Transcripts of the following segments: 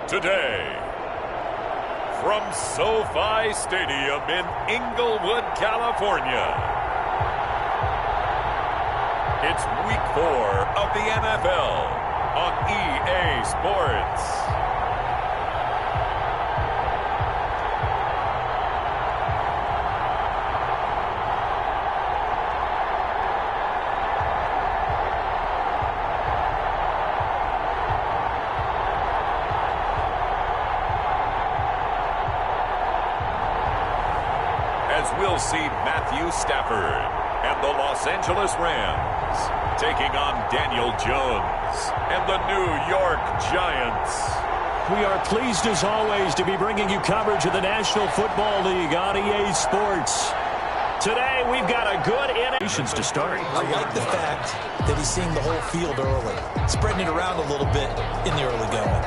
Today, from SoFi Stadium in Inglewood, California, it's Week 4 of the NFL on EA Sports. As we'll see Matthew Stafford and the Los Angeles Rams taking on Daniel Jones and the New York Giants. We are pleased as always to be bringing you coverage of the National Football League on EA Sports. Today we've got a good innovations to start. I like the fact that he's seeing the whole field early, spreading it around a little bit in the early going.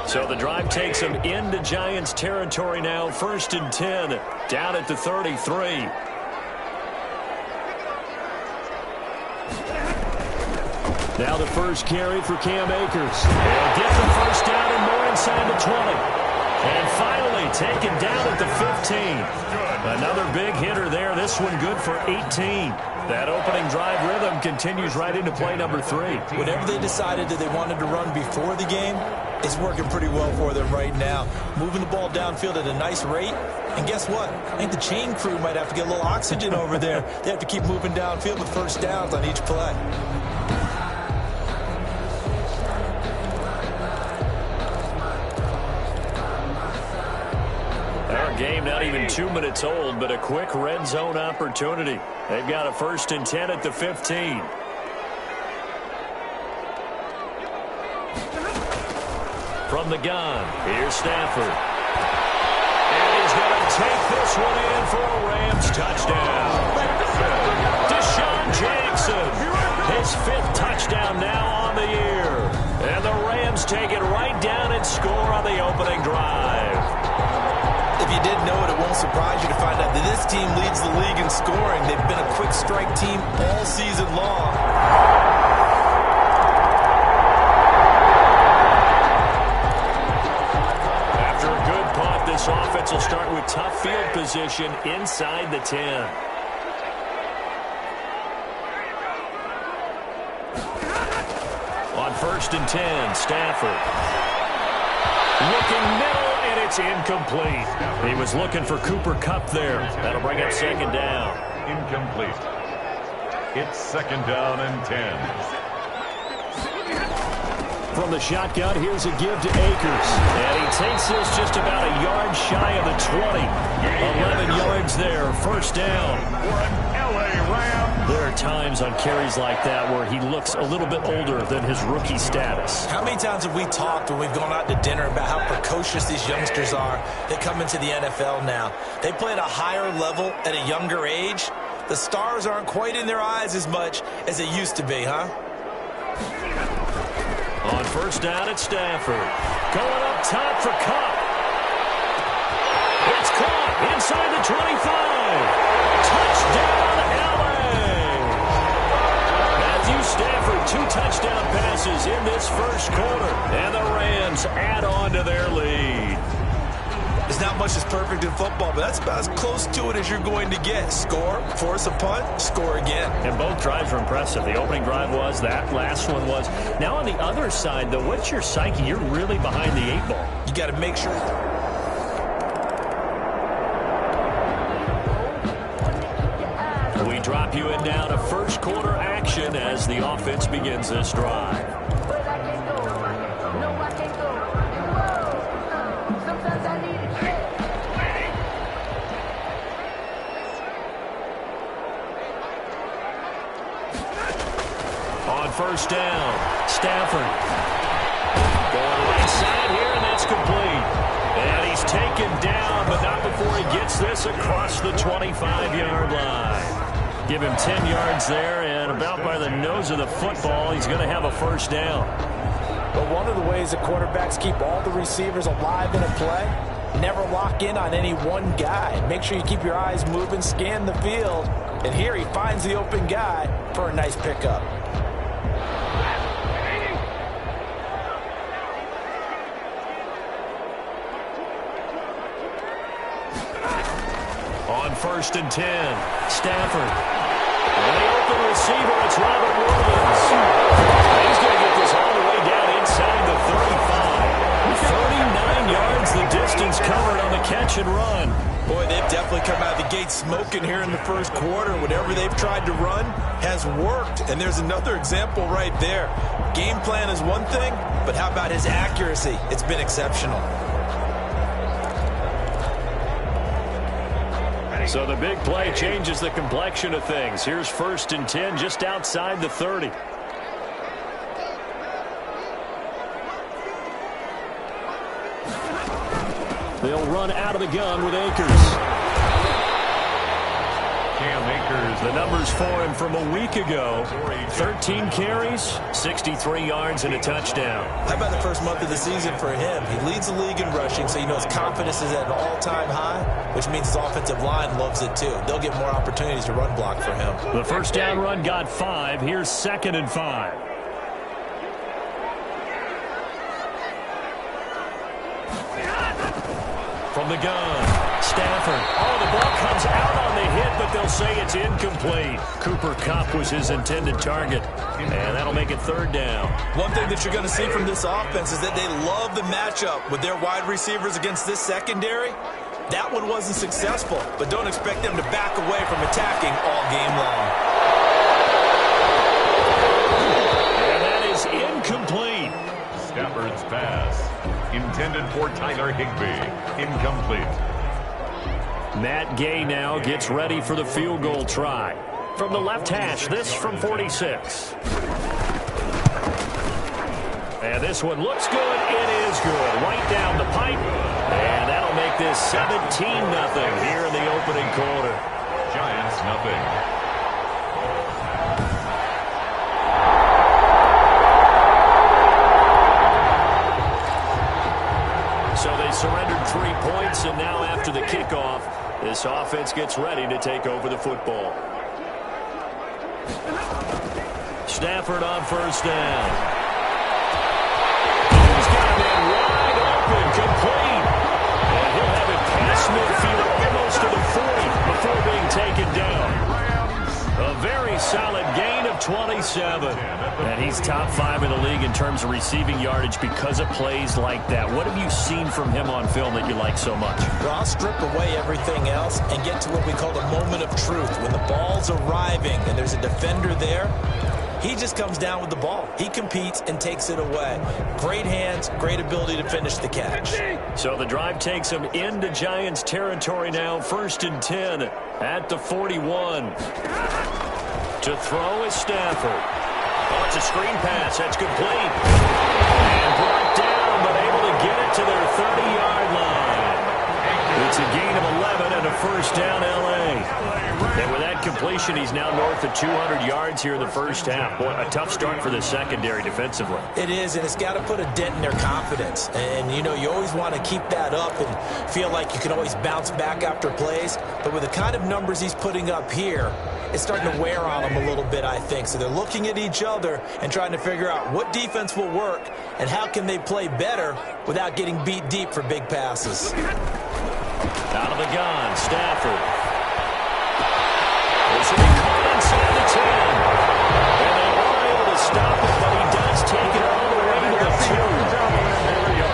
So the drive takes him into Giants territory now. 1st and 10, down at the 33. Now the first carry for Cam Akers. They'll get the first down and more inside the 20. And finally taken down at the 15. Another big hitter there. This one good for 18. That opening drive rhythm continues right into play number 3. Whatever they decided that they wanted to run before the game is working pretty well for them right now. Moving the ball downfield at a nice rate. And guess what? I think the chain crew might have to get a little oxygen over there. They have to keep moving downfield with first downs on each play. Our game not even 2 minutes old, but a quick red zone opportunity. They've got a 1st and 10 at the 15. From the gun, here's Stafford. And he's going to take this one in for a Rams touchdown. Deshaun Jackson, his 5th touchdown now on the year. And the Rams take it right down and score on the opening drive. If you didn't know it, it won't surprise you to find out that this team leads the league in scoring. They've been a quick strike team all season long. This offense will start with tough field position inside the 10. On 1st and 10, Stafford. Looking middle, and it's incomplete. He was looking for Cooper Kupp there. That'll bring up 2nd down. Incomplete. It's 2nd down and 10. From the shotgun, here's a give to Akers. And he takes this just about a yard shy of the 20. 11 yards there, 1st down. For an LA Ram. There are times on carries like that where he looks a little bit older than his rookie status. How many times have we talked when we've gone out to dinner about how precocious these youngsters are? They come into the NFL now. They play at a higher level at a younger age. The stars aren't quite in their eyes as much as they used to be, huh? On 1st down at Stafford. Going up top for Kupp. It's caught inside the 25. Touchdown, LA. Matthew Stafford, 2 touchdown passes in this 1st quarter. And the Rams add on to their lead. There's not much that's perfect in football, but that's about as close to it as you're going to get. Score, force a punt, score again. And both drives were impressive. The opening drive was, that last one was. Now on the other side, though, what's your psyche? You're really behind the 8 ball. You got to make sure. We drop you in now to 1st quarter action as the offense begins this drive. On 1st down, Stafford. Going right side here, and that's complete. And he's taken down, but not before he gets this across the 25-yard line. Give him 10 yards there, and about by the nose of the football, he's going to have a 1st down. But one of the ways that quarterbacks keep all the receivers alive in a play, never lock in on any one guy. Make sure you keep your eyes moving, scan the field, And here he finds the open guy for a nice pickup. On 1st and 10, Stafford. And the open receiver, it's Robert Williams. He's going to get this all the way down inside the 35. 39 yards the distance covered on the catch and run. Boy, they've definitely come out of the gate smoking here in the first quarter. Whatever they've tried to run has worked. And there's another example right there. Game plan is one thing, but how about his accuracy? It's been exceptional. So the big play changes the complexion of things. Here's 1st and 10 just outside the 30. They'll run out of the gun with Akers. Cam Akers. The numbers for him from a week ago. 13 carries, 63 yards, and a touchdown. How about the first month of the season for him? He leads the league in rushing, so you know his confidence is at an all-time high, which means his offensive line loves it too. They'll get more opportunities to run block for him. The first down run got 5. Here's 2nd and 5. From the gun, Stafford. Oh, the ball comes out on the hit, but they'll say it's incomplete. Cooper Kupp was his intended target, and that'll make it 3rd down. One thing that you're going to see from this offense is that they love the matchup with their wide receivers against this secondary. That one wasn't successful, but don't expect them to back away from attacking all game long. And that is incomplete. Stafford's pass. Intended for Tyler Higbee. Incomplete. Matt Gay now gets ready for the field goal try. From the left hash, this from 46. And this one looks good. It is good. Right down the pipe. And that'll make this 17-0 here in the opening quarter. Giants nothing. So they surrendered 3 points, and now after the kickoff, this offense gets ready to take over the football. Stafford on 1st down. He's got a man wide open, complete. And he'll have it past midfield almost to the 40 before being taken down. A very solid gain of 27. And he's top 5 in the league in terms of receiving yardage because of plays like that. What have you seen from him on film that you like so much? Well, I'll strip away everything else and get to what we call the moment of truth. When the ball's arriving and there's a defender there, he just comes down with the ball. He competes and takes it away. Great hands, great ability to finish the catch. So the drive takes him into Giants territory now. 1st and 10 at the 41. To throw is Stafford. Oh, it's a screen pass. That's complete. And brought down, but able to get it to their 30-yard line. It's a gain of 11 and a 1st down, L.A. And with that completion, he's now north of 200 yards here in the first half. Boy, a tough start for the secondary defensively. It is, and it's got to put a dent in their confidence. And, you know, you always want to keep that up and feel like you can always bounce back after plays. But with the kind of numbers he's putting up here, it's starting to wear on them a little bit, I think. So they're looking at each other and trying to figure out what defense will work and how can they play better without getting beat deep for big passes. Out of the gun, Stafford. This will be caught inside the 10. And they are able to stop it, but he does take it all the way to the 2.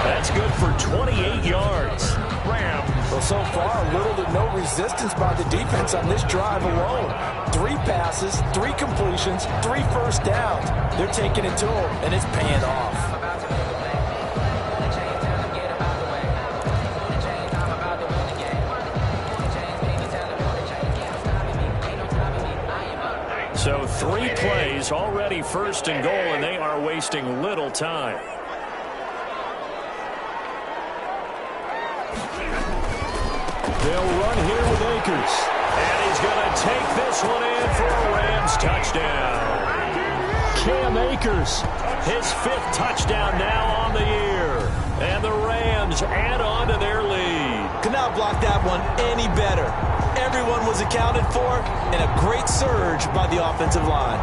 That's good for 28 yards. Well, so far, little to no resistance by the defense on this drive alone. 3 passes, 3 completions, 3 first downs. They're taking it to him, and it's paying off. So 3 plays, already 1st and goal, and they are wasting little time. They'll run here with Akers. And he's going to take this one in for a Rams touchdown. Cam Akers, his 5th touchdown now on the year. And the Rams add on to their lead. Could not block that one any better. Everyone was accounted for, and a great surge by the offensive line.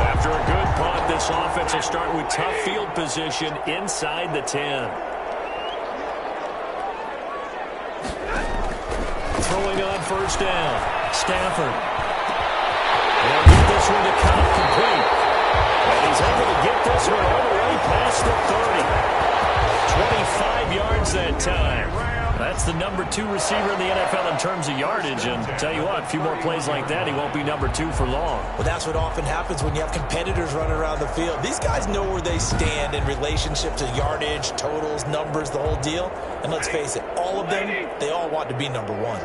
After a good punt, this offense will start with tough field position inside the 10. Throwing on first down. Stafford. They'll get this one to Cobb complete. And he's able to get this one all the way past the 30. 25 yards that time. That's the number 2 receiver in the NFL in terms of yardage. And tell you what, a few more plays like that, he won't be number 2 for long. Well, that's what often happens when you have competitors running around the field. These guys know where they stand in relationship to yardage, totals, numbers, the whole deal. And let's face it, all of them, they all want to be number 1.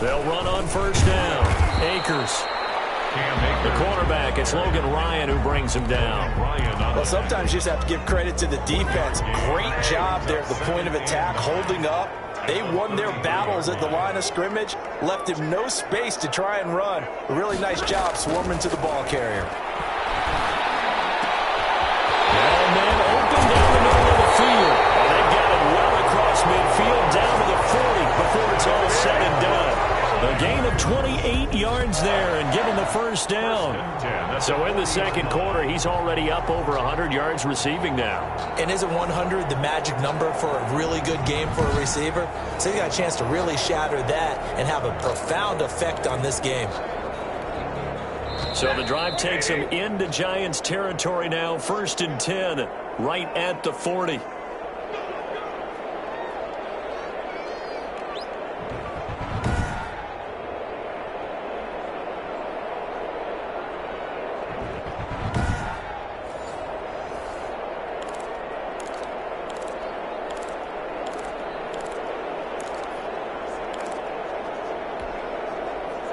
They'll run on first down. Akers. The cornerback, it's Logan Ryan who brings him down. Well, sometimes you just have to give credit to the defense. Great job there at the point of attack, holding up. They won their battles at the line of scrimmage, left him no space to try and run. A really nice job swarming to the ball carrier. And then open down the middle of the field. They've got it well across midfield down to the 40 before it's all said and done. A gain of 28 yards there and given the first down. So in the second quarter, he's already up over 100 yards receiving now. And isn't 100 the magic number for a really good game for a receiver? So he got a chance to really shatter that and have a profound effect on this game. So the drive takes him into Giants territory now. 1st and 10, right at the 40.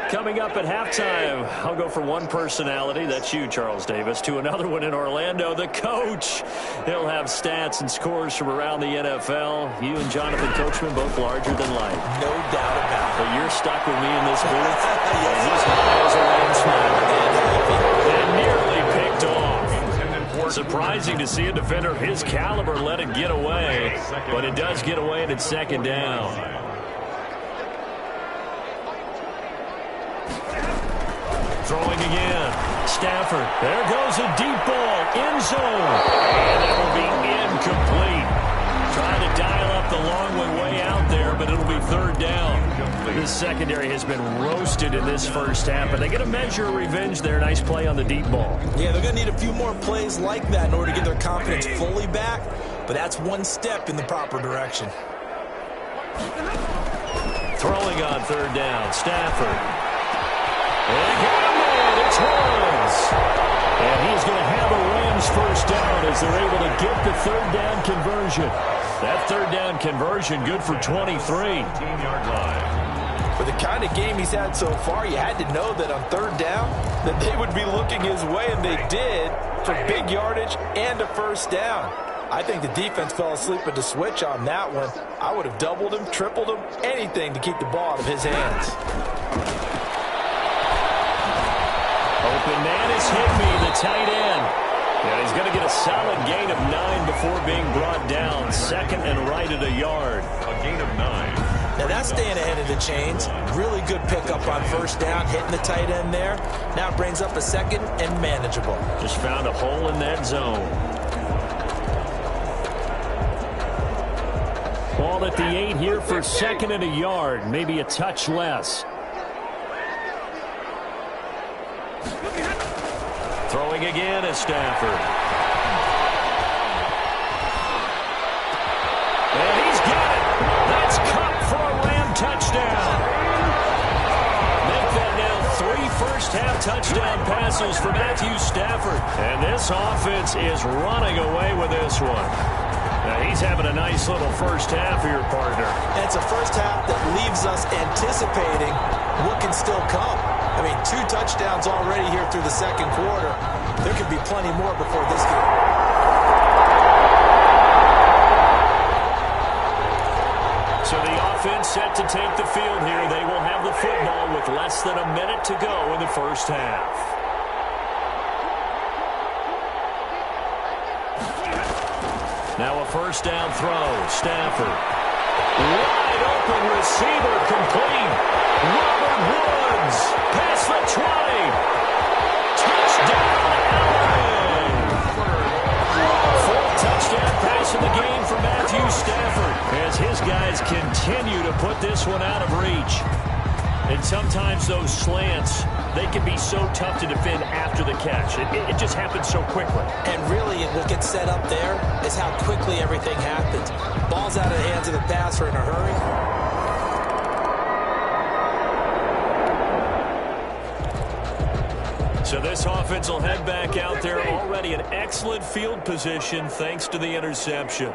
Coming up at halftime, I'll go from one personality, that's you, Charles Davis, to another one in Orlando, the coach. He'll have stats and scores from around the NFL. You and Jonathan Coachman both larger than life. No doubt about it. But you're stuck with me in this booth. Yes, he's miles away and smiling. And nearly picked off. Surprising to see a defender of his caliber let it get away, but it does get away and it's second down. Throwing again. Stafford. There goes a deep ball. End zone. And that will be incomplete. Trying to dial up the long one way out there, but it'll be 3rd down. This secondary has been roasted in this first half, but they get a measure of revenge there. Nice play on the deep ball. Yeah, they're going to need a few more plays like that in order to get their confidence fully back, but that's one step in the proper direction. Throwing on 3rd down. Stafford. It's Woods. And he's going to have a Rams first down as they're able to get the 3rd down conversion. That 3rd down conversion good for 23. 18-yard line. For the kind of game he's had so far, you had to know that on 3rd down that they would be looking his way, and they did, for big yardage and a first down. I think the defense fell asleep at the switch on that one. I would have doubled him, tripled him, anything to keep the ball out of his hands. Open man is Higbee, the tight end. And he's going to get a solid gain of 9 before being brought down. 2nd and right at a yard. A gain of 9. Now that's staying ahead of the chains. Really good pickup on first down, hitting the tight end there. Now it brings up a 2nd and manageable. Just found a hole in that zone. Ball at the 8 here for 2nd and a yard. Maybe a touch less. Throwing again is Stafford. And he's got it. That's Cup for a Ram touchdown. Make that now 3 first-half touchdown passes for Matthew Stafford. And this offense is running away with this one. Now he's having a nice little first half here, partner. And it's a first half that leaves us anticipating what can still come. I mean, 2 touchdowns already here through the second quarter. There could be plenty more before this game. So the offense set to take the field here. They will have the football less than a minute to go in the first half. Now a first down throw. Stafford. Wide open receiver complete. Robert Woods. Past the 20. Touchdown, Allen. Fourth touchdown pass of the game for Matthew Stafford as his guys continue to put this one out of reach. And sometimes those slants, they can be so tough to defend after the catch. It just happens so quickly. And really, what gets set up there is how quickly everything happens. Ball's out of the hands of the passer in a hurry. So this offense will head back out there, already in excellent field position thanks to the interception.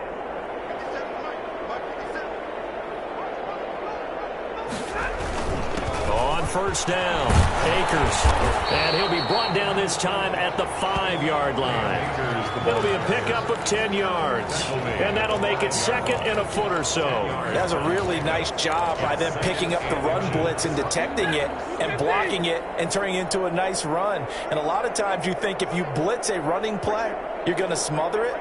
First down, Akers, and he'll be brought down this time at the 5-yard line. It'll be a pickup of 10 yards, and that'll make it second and a foot or so. That's a really nice job by them picking up the run blitz and detecting it and blocking it and turning it into a nice run. And a lot of times you think if you blitz a running play, you're going to smother it.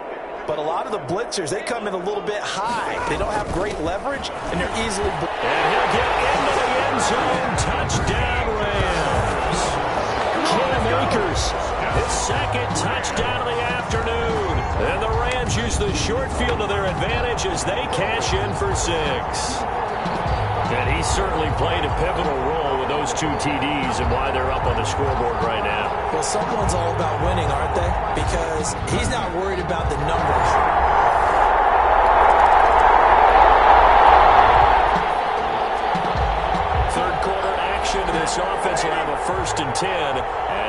But a lot of the blitzers, they come in a little bit high. They don't have great leverage, and they're easily... And he'll get into the end zone. Touchdown, Rams. Cam Akers, his second touchdown of the afternoon. And the Rams use the short field to their advantage as they cash in for 6. And he certainly played a pivotal role with those 2 TDs and why they're up on the scoreboard right now. Well, someone's all about winning, aren't they? Because he's not worried about the numbers. Third quarter action to this offense will have a 1st and 10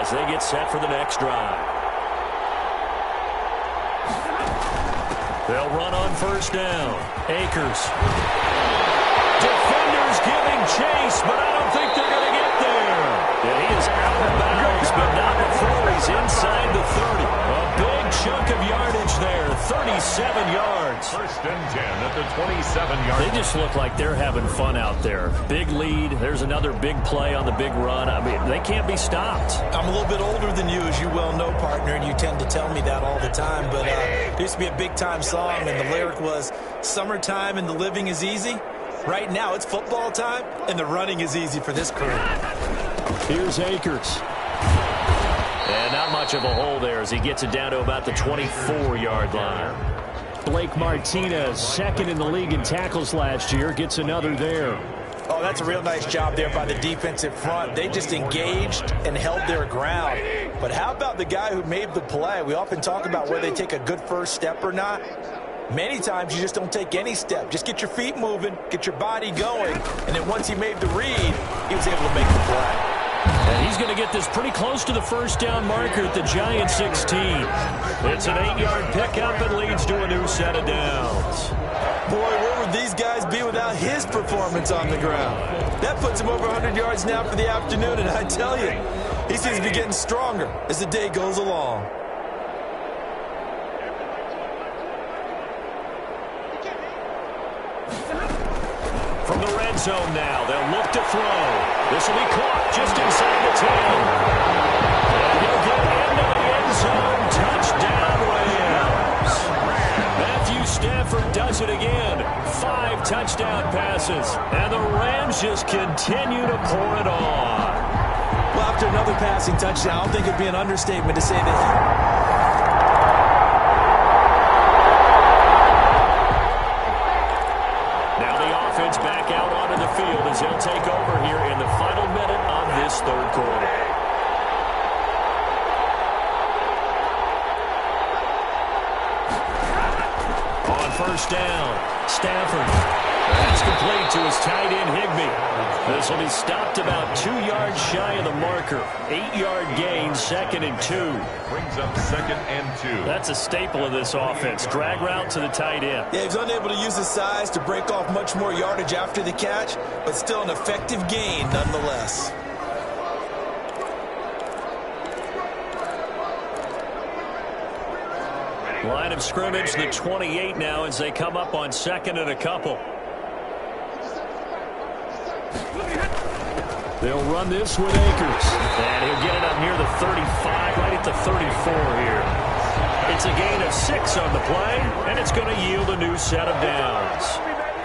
as they get set for the next drive. They'll run on first down. Akers. Defenders giving chase, but I don't think they're going to get there. And he is out of bounds, but not before he's inside the 30. A big chunk of yardage there, 37 yards. 1st and 10 at the 27-yard line. They just look like they're having fun out there. Big lead. There's another big play on the big run. I mean, they can't be stopped. I'm a little bit older than you, as you well know, partner, and you tend to tell me that all the time. But there used to be a big-time song, and the lyric was, "Summertime and the living is easy." Right now, it's football time, and the running is easy for this crew. Here's Akers. And not much of a hole there as he gets it down to about the 24-yard line. Blake Martinez, second in the league in tackles last year, gets another there. Oh, that's a real nice job there by the defensive front. They just engaged and held their ground. But how about the guy who made the play? We often talk about whether they take a good first step or not. Many times you just don't take any step. Just get your feet moving, get your body going, and then once he made the read, he was able to make the play. And he's going to get this pretty close to the first down marker at the Giant 16. It's an 8-yard pickup and leads to a new set of downs. Boy, where would these guys be without his performance on the ground? That puts him over 100 yards now for the afternoon, and I tell you, he seems to be getting stronger as the day goes along. From the red zone now, they'll look to throw. This will be caught just inside the 10. And he'll get into the end zone. Touchdown, Rams. Matthew Stafford does it again. 5 touchdown passes. And the Rams just continue to pour it on. Well, after another passing touchdown, I don't think it'd be an understatement to say that back out onto the field as he'll take over here in the final minute of this third quarter. On first down, Stafford. That's complete to his tight end, Higbee. This will be stopped about 2 yards shy of the marker. 8-yard gain, 2nd and 2. Brings up 2nd and 2. That's a staple of this offense. Drag route to the tight end. Yeah, he's unable to use his size to break off much more yardage after the catch, but still an effective gain nonetheless. Line of scrimmage, the 28 now as they come up on 2nd and a couple. They'll run this with Akers. And he'll get it up near the 35, right at the 34 here. It's a gain of 6 on the play, and it's going to yield a new set of downs.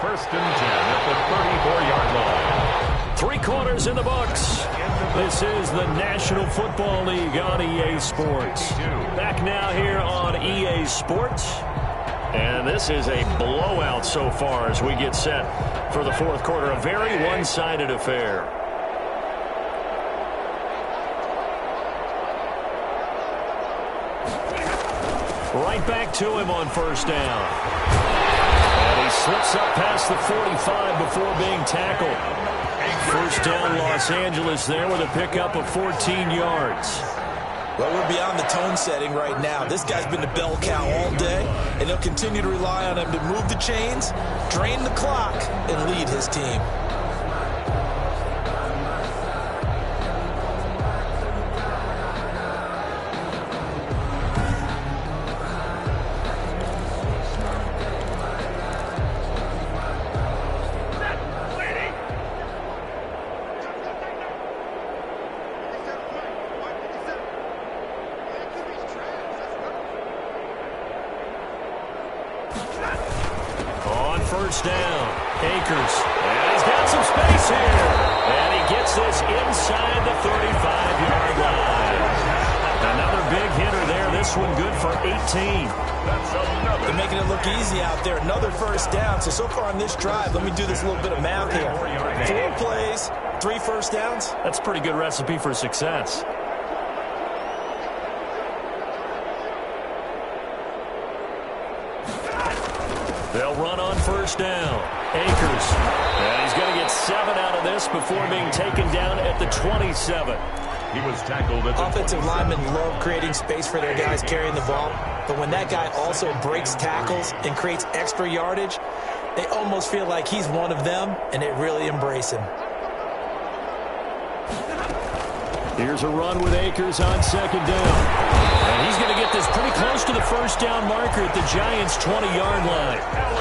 1st and 10 at the 34-yard line. 3 quarters in the books. This is the National Football League on EA Sports. Back now here on EA Sports. And this is a blowout so far as we get set for the 4th quarter. A very one-sided affair. Right back to him on 1st down. And he slips up past the 45 before being tackled. 1st down, Los Angeles there with a pickup of 14 yards. Well, we're beyond the tone setting right now. This guy's been the bell cow all day, and they'll continue to rely on him to move the chains, drain the clock, and lead his team. Down. Akers. And he's got some space here. And he gets this inside the 35-yard line. Another big hitter there. This one good for 18. They're making it look easy out there. Another 1st down. So far on this drive, let me do this little bit of math here. 4 plays, 3 1st downs. That's a pretty good recipe for success. They'll run on 1st down. Akers. And he's going to get 7 out of this before being taken down at the 27. He was tackled at the Offensive linemen love creating space for their guys carrying the ball. But when that guy also breaks tackles and creates extra yardage, they almost feel like he's one of them, and they really embrace him. Here's a run with Akers on 2nd down. And he's going to get this pretty close to the 1st down marker at the Giants' 20-yard line.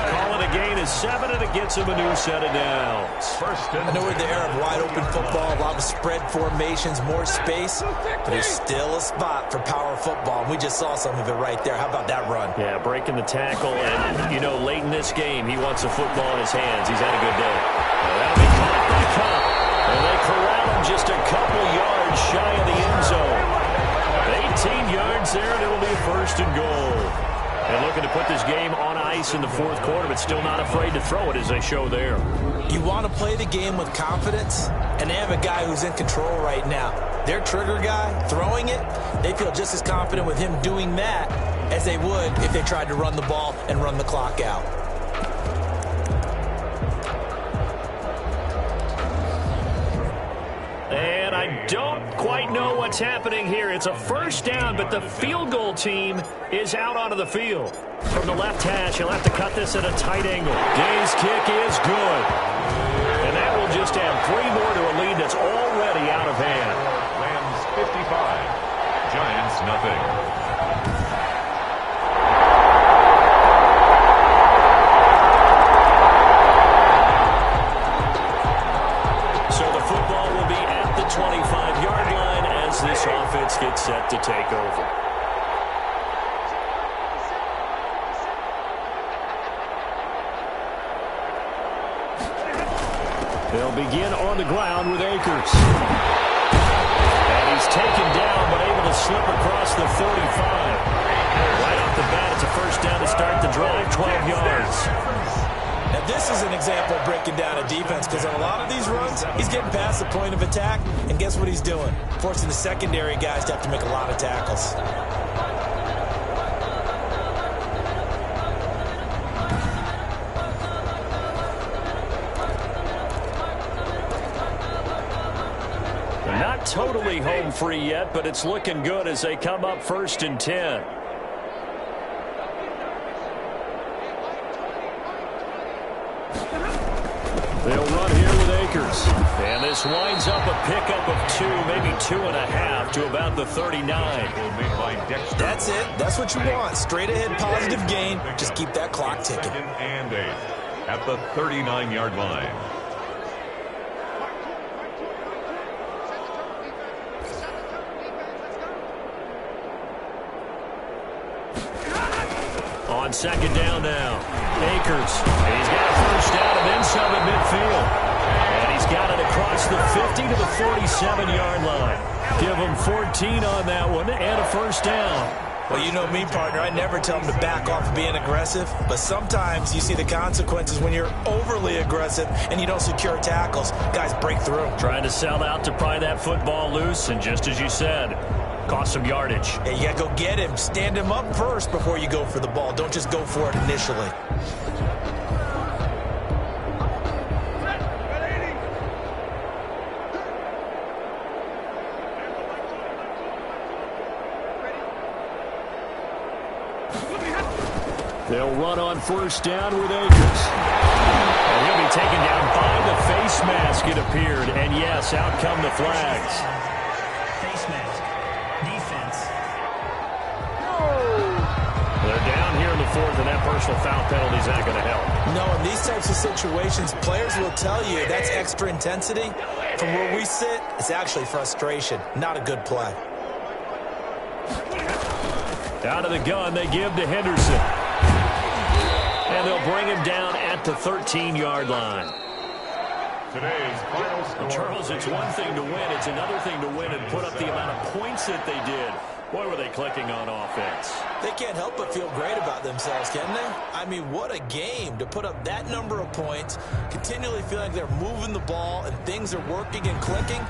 Call it a gain of 7, and it gets him a new set of downs. I know we're in the era of wide-open football, a lot of spread formations, more space, but there's still a spot for power football, and we just saw some of it right there. How about that run? Yeah, breaking the tackle, and, you know, late in this game, he wants the football in his hands. He's had a good day. That'll be caught by Cup, and they corral him just a couple yards shy of the end zone. 18 yards there, and it'll be a 1st and goal. And looking to put this game on ice in the 4th quarter, but still not afraid to throw it as they show there. You want to play the game with confidence, and they have a guy who's in control right now. Their trigger guy, throwing it, they feel just as confident with him doing that as they would if they tried to run the ball and run the clock out. And I don't quite know what's happening here. It's a 1st down, but the field goal team is out onto the field. From the left hash, he'll have to cut this at a tight angle. Gay's kick is good. And that will just add 3 more to a lead that's already out of hand. Rams 55, Giants nothing. This offense gets set to take over. They'll begin on the ground with Akers. And he's taken down, but able to slip across the 45. Right off the bat, it's a 1st down to start the drive, 12 yards. Now, this is an example of breaking down a defense, because on a lot of these runs, he's getting past the point of attack, and guess what he's doing? Forcing the secondary guys to have to make a lot of tackles. Not totally home free yet, but it's looking good as they come up 1st and 10. They'll run here with Akers. And this winds up a pickup of 2, maybe 2.5 to about the 39. That's it. That's what you want. Straight ahead positive gain. Just keep that clock ticking. 2nd and 8 at the 39-yard line. On second down now, Akers. He's got a first down and then some at midfield. And he's got it across the 50 to the 47-yard line. Give him 14 on that one and a first down. Well, you know me, partner. I never tell them to back off of being aggressive. But sometimes you see the consequences when you're overly aggressive and you don't secure tackles. Guys break through. Trying to sell out to pry that football loose, and just as you said, cost some yardage. Yeah, you got to go get him. Stand him up first before you go for the ball. Don't just go for it initially. They'll run on first down with Akers. And he'll be taken down by the face mask, it appeared. And yes, out come the flags. Face mask. Defense. They're down here in the fourth, and that personal foul penalty is not going to help. No, in these types of situations, players will tell you that's extra intensity. From where we sit, it's actually frustration. Not a good play. Out of the gun, they give to Henderson. And they'll bring him down at the 13-yard line. Today's final score. Charles, it's one thing to win. It's another thing to win and put up the amount of points that they did. Boy, were they clicking on offense. They can't help but feel great about themselves, can they? I mean, what a game to put up that number of points, continually feeling like they're moving the ball and things are working and clicking.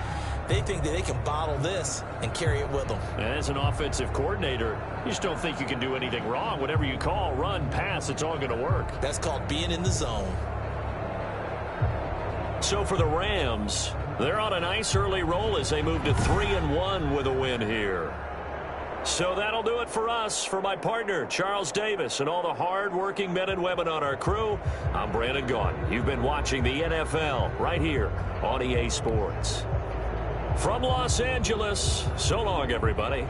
They think that they can bottle this and carry it with them. As an offensive coordinator, you just don't think you can do anything wrong. Whatever you call, run, pass, it's all going to work. That's called being in the zone. So for the Rams, they're on a nice early roll as they move to 3-1 with a win here. So that'll do it for us. For my partner, Charles Davis, and all the hard-working men and women on our crew, I'm Brandon Gaudin. You've been watching the NFL right here on EA Sports. From Los Angeles, so long, everybody.